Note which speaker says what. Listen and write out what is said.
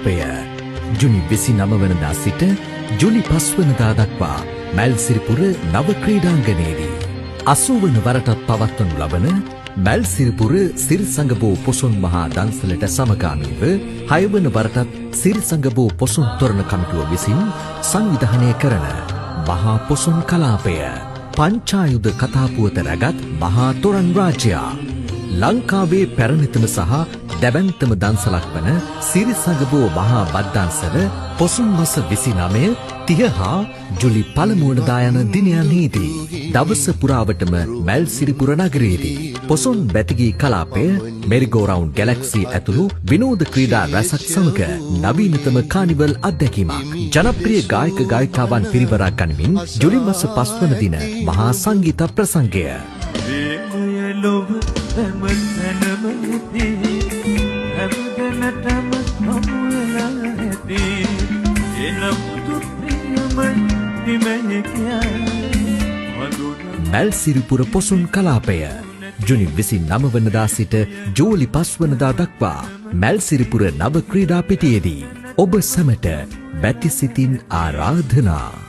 Speaker 1: කලාපය ජුනි 29 වෙනිදා සිට ජුලි 5 වෙනිදා දක්වා මැල්සිරිපුර නව ක්‍රීඩාංගණයේදී 80 වන වරටත් පවත්වනු ලබන මැල්සිරිපුර සිරිසංගබෝ පොසොන් මහා දන්සලට සමගාමීව 6 වන වරටත් සිරිසංගබෝ පොසොන් තොරණ කමිටුව විසින් සංවිධානය කරන මහා පොසොන් කලාපය පංචායුධ කතාපුවත රැගත් මහා තොරන් රාජ්‍යයා ලංකාවේ පැරණිතම සහ දැවැන්තම දන්සලක් වන සිරිසංගබෝ මහා බද්දන්සල පොසොන් මස 29 30 හා ජුලි 1 වනදා යන දිනයන්හිදී දවස පුරාවටම මැල්සිරිපුර නගරයේදී පොසොන් බැතිගී කලාපය මෙරිගෝ රවුන්ඩ් ගැලැක්සි ඇතුළු විනෝද ක්‍රීඩා රැසක් සමග නවීනතම කානිවල් අත්දැකීමක් ජනප්‍රිය ගායක ගායිකාවන් පිරිවරා ගනිමින් ජුලි මාස 5 වන දින මහා සංගීත ප්‍රසංගය මැල්සිරිපුර පොසොන් කලාපය ජුනි 29 වනදා සිට ජූලි 5 වනදා දක්වා මැල්සිරිපුර නව ක්‍රීඩා පිටියේදී ඔබ සැමට බැති සිතින් ආරාධනා